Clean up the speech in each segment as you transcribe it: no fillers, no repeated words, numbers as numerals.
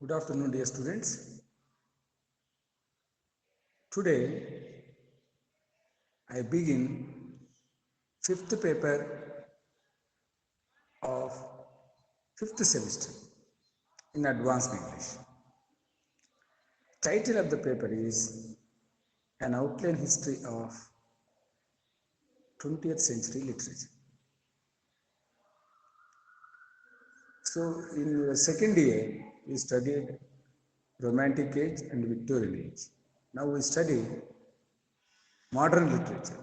Good afternoon, dear students. Today, I begin fifth paper of fifth semester in Advanced English. Title of the paper is An Outline History of 20th Century Literature. So, in the second year, we studied Romantic Age and Victorian Age. Now we study modern literature.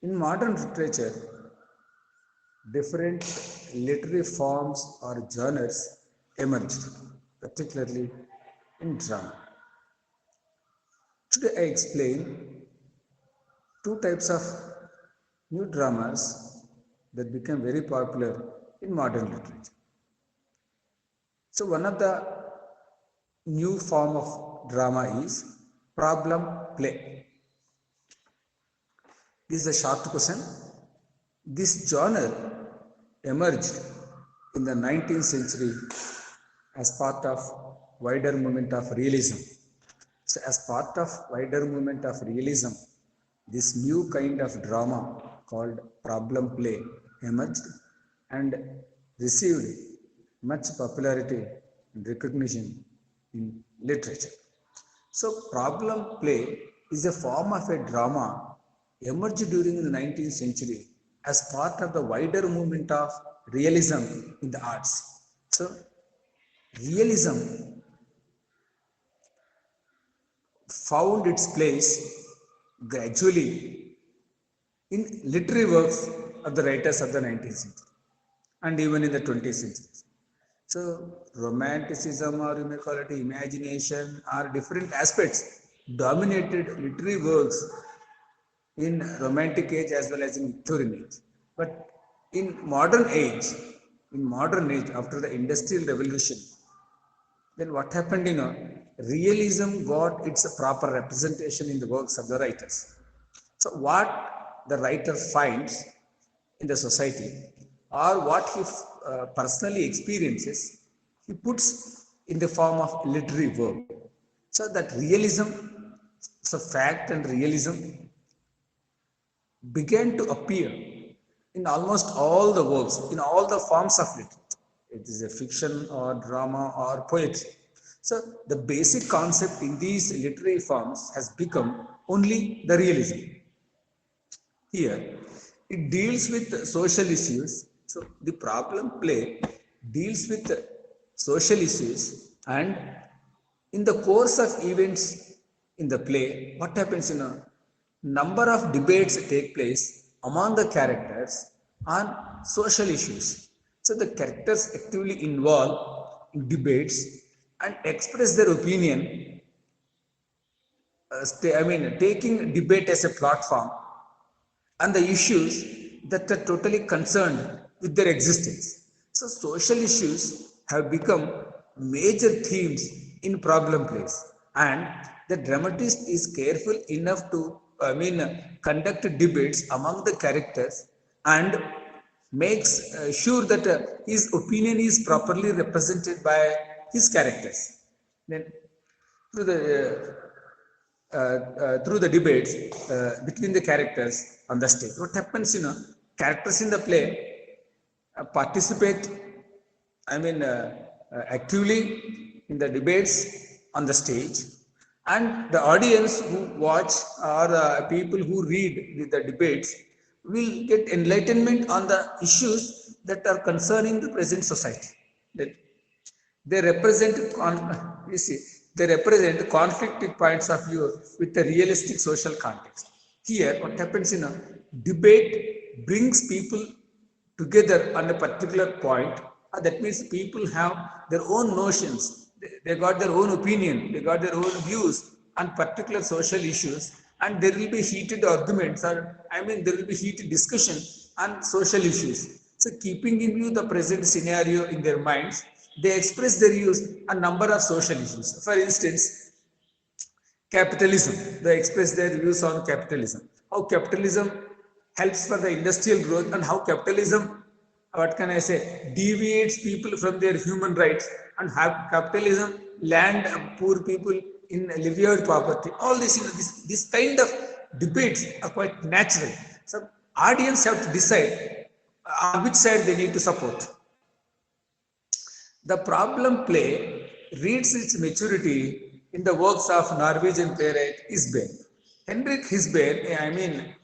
In modern literature, different literary forms or genres emerged, particularly in drama. Today I explain two types of new dramas that became very popular in modern literature. So one of the new form of drama is problem play. This is a short question. This genre emerged in the 19th century as part of wider movement of realism. So as part of wider movement of realism, this new kind of drama called problem play emerged and received much popularity and recognition in literature. So problem play is a form of a drama emerged during the 19th century as part of the wider movement of realism in the arts. So realism found its place gradually in literary works of the writers of the 19th century and even in the 20th century. So, romanticism, or you may call it imagination, or different aspects dominated literary works in Romantic Age as well as in Victorian Age. But in modern age, after the Industrial Revolution, then what happened, realism got its proper representation in the works of the writers. So what the writer finds in the society or what he personally experiences, he puts in the form of literary work. So that realism, so fact and realism began to appear in almost all the works, in all the forms of literature. It is a fiction or drama or poetry. So the basic concept in these literary forms has become only the realism. Here, it deals with social issues. So the problem play deals with social issues, and in the course of events in the play, what happens, number of debates take place among the characters on social issues. So the characters actively involve in debates and express their opinion. Taking debate as a platform and the issues that are totally concerned with their existence. So social issues have become major themes in problem plays, and the dramatist is careful enough to conduct debates among the characters and makes sure that his opinion is properly represented by his characters. Then through the debates between the characters on the stage. What happens, characters in the play participate, actively in the debates on the stage, and the audience who watch or people who read the debates will get enlightenment on the issues that are concerning the present society. That they represent they represent conflicting points of view with a realistic social context. Here, what happens in a debate brings people together on a particular point. That means people have their own notions, they got their own opinion, they got their own views on particular social issues, and there will be heated arguments, or there will be heated discussion on social issues. So, keeping in view the present scenario in their minds, they express their views on number of social issues. For instance, capitalism. They express their views on capitalism. How capitalism helps for the industrial growth and how capitalism what can I say, deviates people from their human rights and have capitalism land poor people in livelihood poverty. All this, this kind of debates are quite natural. So audience have to decide on which side they need to support. The problem play reaches its maturity in the works of Norwegian playwright Isbeen. Henrik Isbeen,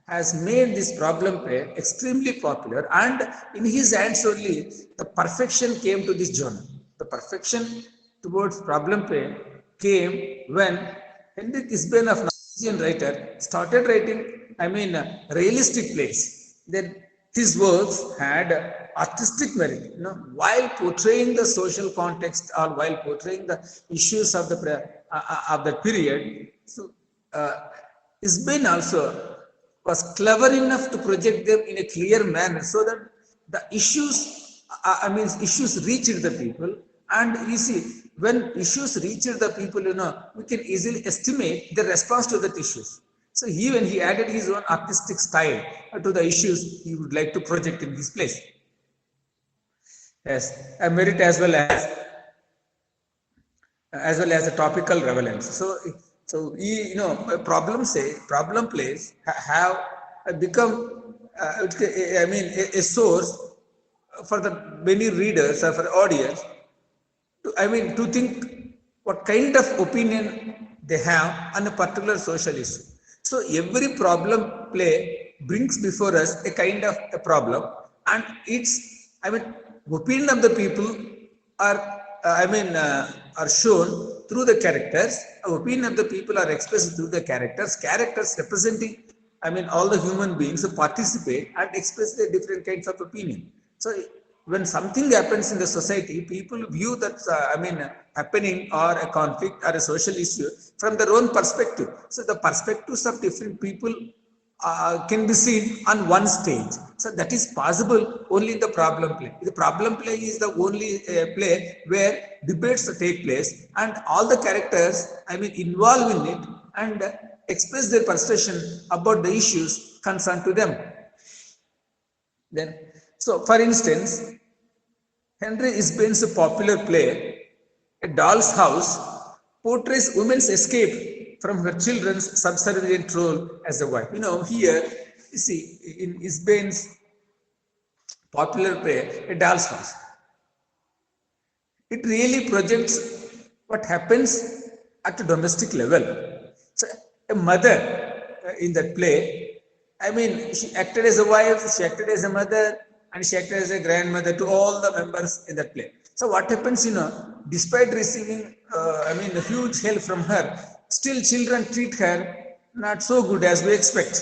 has made this problem play extremely popular, and in his hands only the perfection came to this genre. The perfection towards problem play came when Henrik Isbeen of Norwegian writer started writing, realistic plays. Then his works had artistic merit, while portraying the social context or while portraying the issues of the period. So, Isbeen also was clever enough to project them in a clear manner so that the issues reached the people. And you see, when issues reach the people, we can easily estimate the response to that issues. So he added his own artistic style to the issues he would like to project in this place. Yes, a merit as well as a topical relevance. So problem plays have become a source for the many readers or for the audience to think what kind of opinion they have on a particular social issue. So every problem play brings before us a kind of a problem, and its opinion of the people are are shown through the characters. Opinion of the people are expressed through the characters. Characters representing all the human beings who participate and express their different kinds of opinion. So when something happens in the society, people view that happening or a conflict or a social issue from their own perspective. So the perspectives of different people can be seen on one stage. So that is possible only in the problem play. The problem play is the only play where debates take place and all the characters involved in it and express their perception about the issues concerned to them. Then, so for instance, Henry Isbeen's popular play, A Doll's House, portrays women's escape from her children's subservient role as a wife. Here, you see, in Isbeen's popular play, A Doll's House, it really projects what happens at a domestic level. So, a mother in that play, she acted as a wife, she acted as a mother, and she acted as a grandmother to all the members in that play. So what happens, despite receiving, huge help from her, still children treat her not so good as we expect.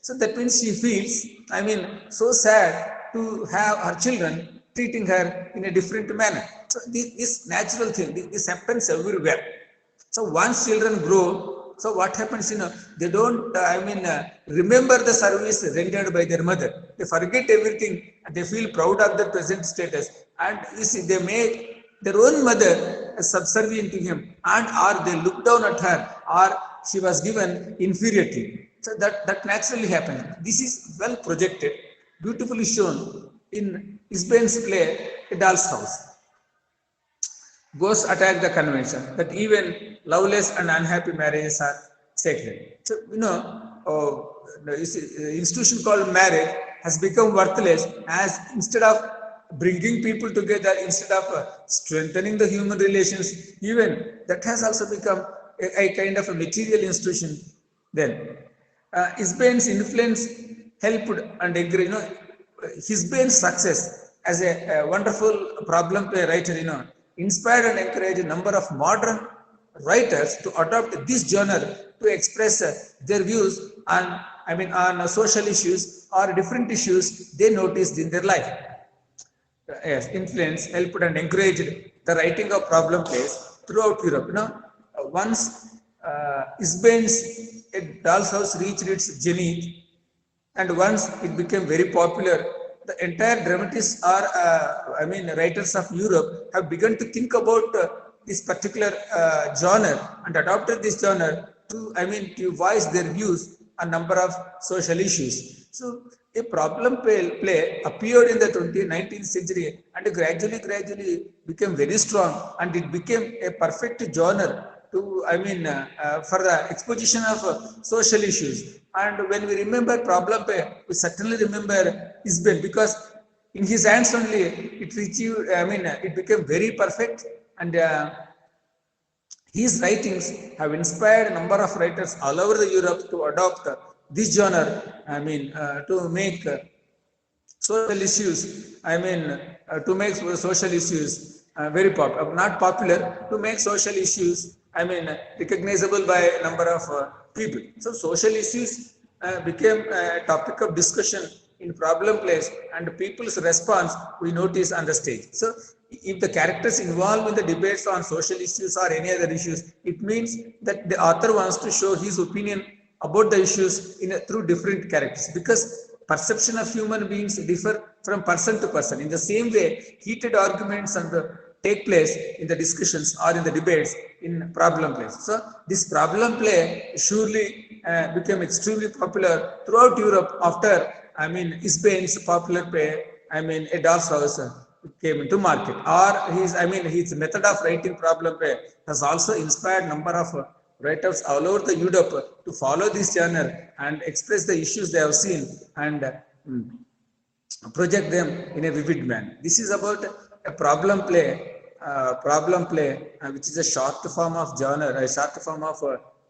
So that means she feels, so sad to have her children treating her in a different manner. So this natural thing, this happens everywhere. So once children grow, so what happens, they don't, remember the service rendered by their mother. They forget everything and they feel proud of their present status. And you see, they make their own mother subservient to him, and or they look down at her, or she was given inferiority. So that naturally happens. This is well projected, beautifully shown in Isbeen's play, A Doll's House. Ghosts attack the convention that even loveless and unhappy marriages are sacred. So, the institution called marriage has become worthless as instead of bringing people together, instead of strengthening the human relations, even that has also become a kind of a material institution. Then, Isbeen's influence helped and Isbeen's success as a wonderful problem play writer, inspired and encouraged a number of modern writers to adopt this genre to express their views on social issues or different issues they noticed in their life. Yes, influence helped and encouraged the writing of problem plays throughout Europe. Once Isbeen's A Doll's House reached its zenith, and once it became very popular, the entire dramatists or writers of Europe have begun to think about this particular genre and adopted this genre to voice their views on number of social issues. So a problem play appeared in the 19th century and gradually became very strong, and it became a perfect genre to, for the exposition of social issues. And when we remember problem play, we certainly remember Isben, because in his hands only it achieved, it became very perfect, and his writings have inspired a number of writers all over the Europe to adopt this genre, to make social issues, to make social issues very not popular, to make social issues, recognizable by a number of people. So social issues became a topic of discussion in problem plays, and people's response we notice on the stage. So if the characters involved in the debates on social issues or any other issues, it means that the author wants to show his opinion about the issues through different characters, because perception of human beings differ from person to person. In the same way, heated arguments and take place in the discussions or in the debates in problem plays. So this problem play surely became extremely popular throughout Europe after, Isbane's popular play, A Doll's House, came into market, or his method of writing problem play has also inspired number of writers all over the Europe to follow this genre and express the issues they have seen and project them in a vivid manner. This is about a problem play, which is a short form of genre, a short form of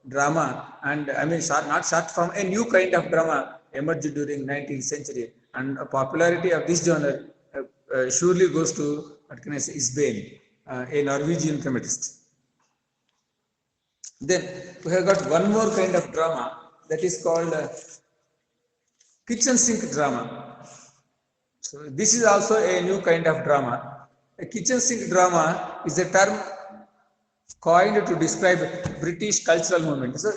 drama, and not short form, a new kind of drama emerged during 19th century, and a popularity of this genre surely goes to, what can I say, Isbane, a Norwegian dramatist. Then we have got one more kind of drama that is called kitchen sink drama. So this is also a new kind of drama. A kitchen sink drama is a term coined to describe British cultural movement. So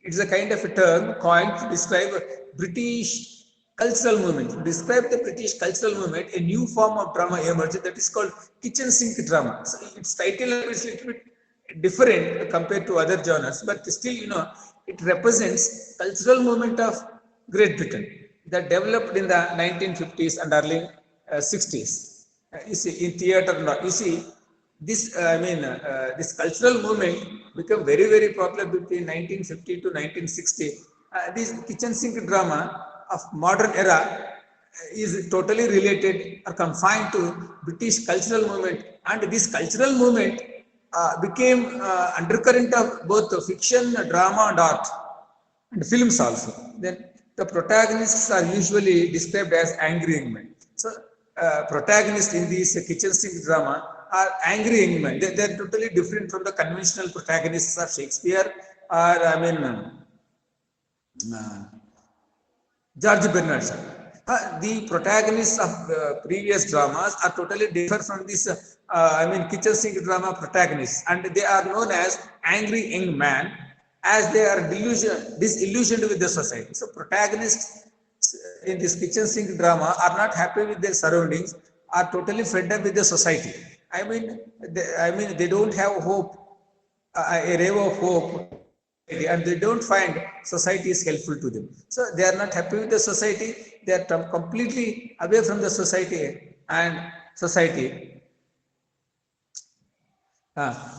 it's a kind of a term coined to describe British cultural movement. To describe the British cultural movement, a new form of drama emerged that is called kitchen sink drama. So its title is a little bit different compared to other genres, but still, it represents cultural movement of Great Britain that developed in the 1950s and early 60s. You see, in theatre, you see, this this cultural movement became very, very popular between 1950 to 1960. This kitchen sink drama of modern era is totally related or confined to British cultural movement, and this cultural movement became undercurrent of both fiction, drama, and art, and films also. Then the protagonists are usually described as angry young men. So protagonists in these kitchen sink drama are angry young men. They are totally different from the conventional protagonists of Shakespeare or George Bernard Shaw. The protagonists of previous dramas are totally different from this, kitchen sink drama protagonists, and they are known as angry young man, as they are disillusioned with the society. So protagonists in this kitchen sink drama are not happy with their surroundings, are totally fed up with the society. They don't have hope, a ray of hope, and they don't find society is helpful to them. So they are not happy with the society. They are completely away from the society, and society.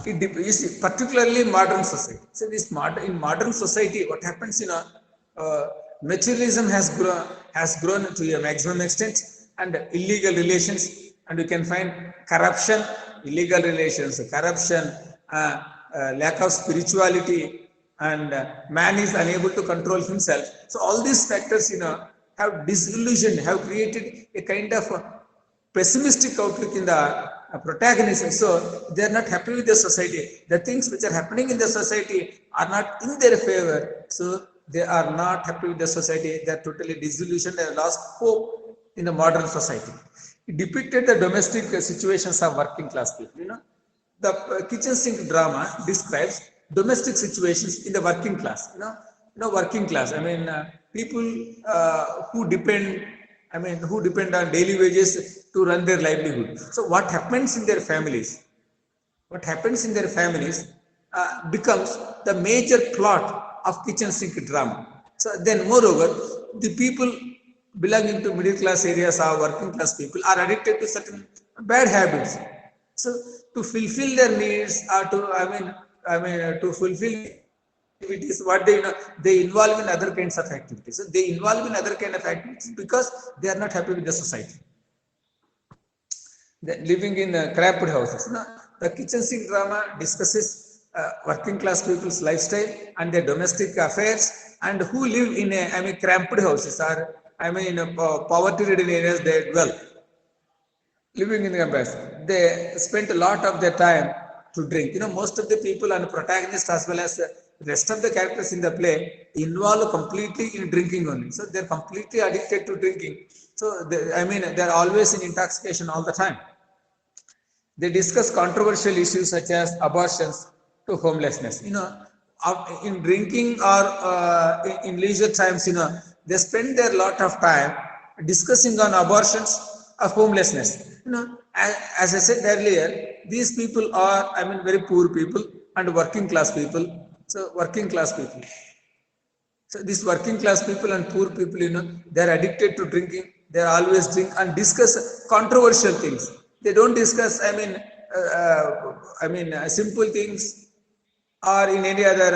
You see, particularly modern society. So in modern society, what happens, materialism has grown to a maximum extent, and illegal relations, and you can find corruption, illegal relations, corruption, lack of spirituality, and man is unable to control himself. So all these factors, have disillusioned, have created a kind of pessimistic outlook in the protagonists. So they are not happy with the society. The things which are happening in the society are not in their favor. So they are not happy with the society. They are totally disillusioned and lost hope in the modern society. It depicted the domestic situations of working class people. The kitchen sink drama describes domestic situations in the working class. Working class. People who depend on daily wages to run their livelihood. So what happens in their families? What happens in their families becomes the major plot of kitchen sink drama. So then, moreover, the people belonging to middle class areas or working class people are addicted to certain bad habits. So to fulfill their needs or to, to fulfill activities, what they involve in other kinds of activities. So they involve in other kind of activities because they are not happy with the society. Living in cramped houses. Now, the kitchen sink drama discusses working class people's lifestyle and their domestic affairs, and who live in cramped houses or in poverty-ridden areas they dwell. Living in the campus, they spent a lot of their time to drink. Most of the people and protagonists as well as the rest of the characters in the play involve completely in drinking only. So they're completely addicted to drinking. So they're always in intoxication all the time. They discuss controversial issues such as abortions to homelessness. In drinking or in leisure times, they spend their lot of time discussing on abortions or homelessness. As I said earlier, these people are, very poor people and working class people. So working class people. So these working class people and poor people, they are addicted to drinking. They always drink and discuss controversial things. They don't discuss, simple things or in any other,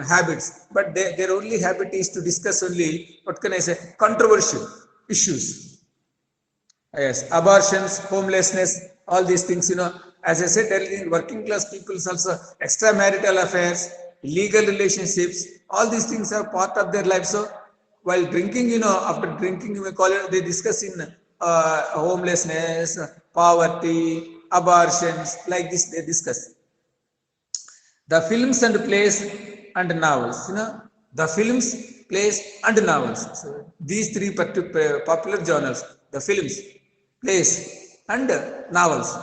habits. But their only habit is to discuss only, what can I say, controversial issues. Yes, abortions, homelessness, all these things, as I said earlier, working class people also extramarital affairs, illegal relationships, all these things are part of their life. So while drinking, after drinking, you may call it, they discuss in homelessness, poverty, abortions, like this they discuss. The films and plays and novels, the films, plays and novels. So these three popular genres, the films, plays and novels,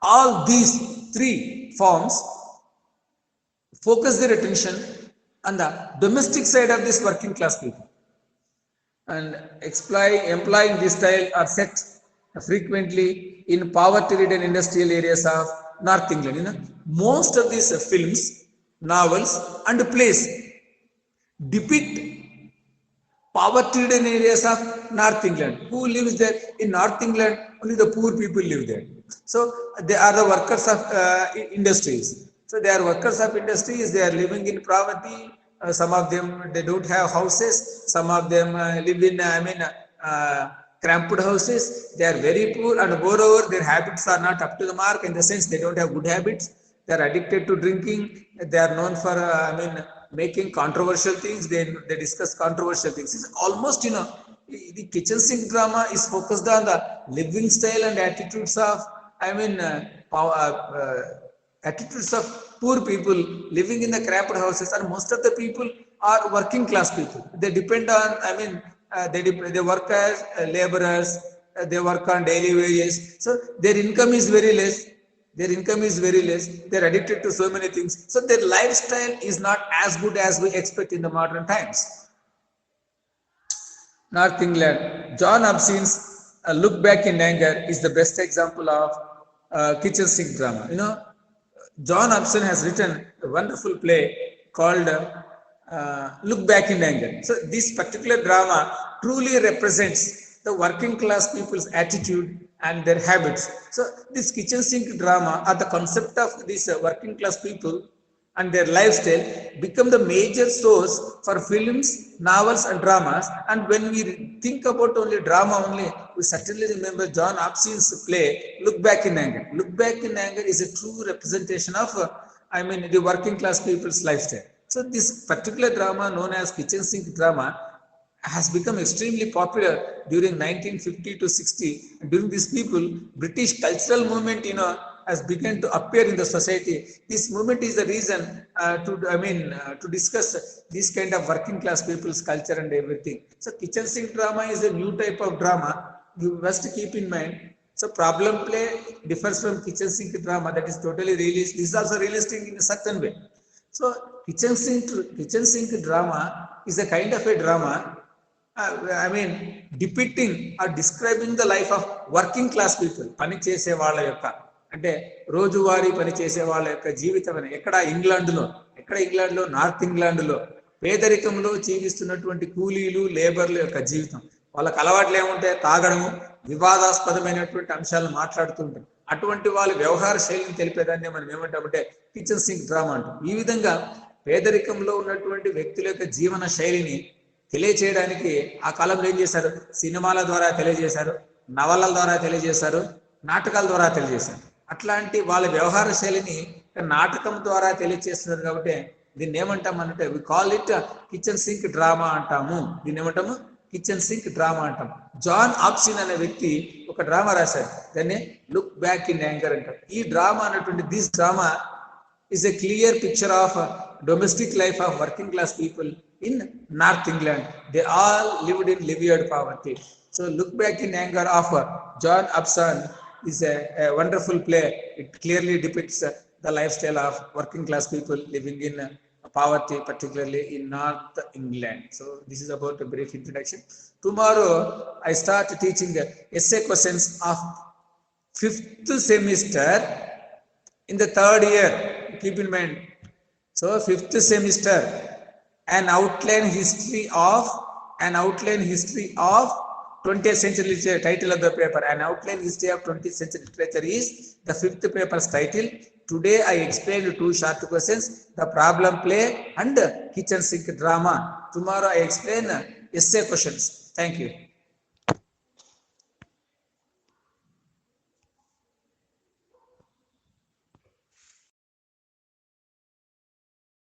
all these three forms focus their attention on the domestic side of this working class people, and employing this style are set frequently in poverty-ridden industrial areas of North England. Most of these films, novels, and plays depict poverty-ridden areas of North England. Who lives there? In North England, only the poor people live there. So they are the workers of industries. So they are workers of industries. They are living in poverty. Some of them, they don't have houses. Some of them live in, cramped houses. They are very poor, and moreover, their habits are not up to the mark, in the sense they don't have good habits. They are addicted to drinking. They are known for, making controversial things. They discuss controversial things. It's almost, the kitchen sink drama is focused on the living style and attitudes of, attitudes of poor people living in the cramped houses, and most of the people are working class people. They depend on, they work as laborers, they work on daily wages. So their income is very less. They're addicted to so many things. So their lifestyle is not as good as we expect in the modern times. North England. John Obseen's Look Back in Anger is the best example of kitchen sink drama. John Obseen has written a wonderful play called Look Back in Anger. So this particular drama truly represents the working class people's attitude and their habits. So this kitchen sink drama, or the concept of these working class people and their lifestyle, become the major source for films, novels, and dramas. And when we think about only drama only, we certainly remember John Obseen's play Look Back in Anger. Look Back in Anger is a true representation of the working class people's lifestyle. So this particular drama, known as kitchen sink drama, has become extremely popular during 1950 to 60. And during this British cultural movement, has begun to appear in the society. This movement is the reason to discuss this kind of working class people's culture and everything. So kitchen sink drama is a new type of drama. You must keep in mind. So problem play differs from kitchen sink drama, that is totally realistic. This is also realistic in a certain way. So kitchen sink drama is a kind of a drama, depicting or describing the life of working class people. పని చేసే వాళ్ళ యొక్క, అంటే రోజువారీ పని చేసే వాళ్ళ యొక్క జీవితం ఎక్కడ ఇంగ్లాండ్లో నార్త్ ఇంగ్లాండ్లో పేదరికంలో జీవిస్తున్నటువంటి కూలీలు, లేబర్ల యొక్క జీవితం. వాళ్ళకి అలవాట్లు ఏముంటాయి? తాగడము, వివాదాస్పదమైనటువంటి అంశాలను మాట్లాడుతుంటారు. అటువంటి వాళ్ళ వ్యవహార శైలిని తెలిపేదాన్ని మనం ఏమంటామంటే కిచెన్ సింక్ డ్రామా అంటాం. ఈ విధంగా పేదరికంలో ఉన్నటువంటి వ్యక్తుల యొక్క జీవన శైలిని తెలియచేయడానికి ఆ కాలంలో ఏం చేశారు? సినిమాల ద్వారా తెలియజేశారు, నవలల ద్వారా తెలియజేశారు, నాటకాల ద్వారా తెలియజేశారు. అట్లాంటి వాళ్ళ వ్యవహార శైలిని నాటకం ద్వారా తెలియజేస్తున్నారు. కాబట్టి దీన్ని ఏమంటాం అంటే we call it kitchen sink drama అంటాము. దీన్ని ఏమంటాము? కిచెన్ సింక్ డ్రామా అంటాం. జాన్ ఆప్సిన్ అనే వ్యక్తి ఒక డ్రామా రాశారు, దాన్ని లుక్ బ్యాక్ ఇన్ యాంగర్ అంటారు. ఈ డ్రామా అన్నటువంటి this drama is a clear picture of domestic life of working class people in North England. They all lived in lived poverty. So Look Back in Anger of John Upson is a wonderful play. It clearly depicts the lifestyle of working class people living in poverty, particularly in North England. So this is about a brief introduction. Tomorrow I start teaching essay questions of 5th semester in the 3rd year. Keep in mind. So 5th semester, an outline history of 20th century literature. Title of the paper, an outline history of 20th century literature, is the 5th paper's title. Today I explained 2 short questions, the problem play and kitchen sink drama. Tomorrow I explain essay questions. Thank you.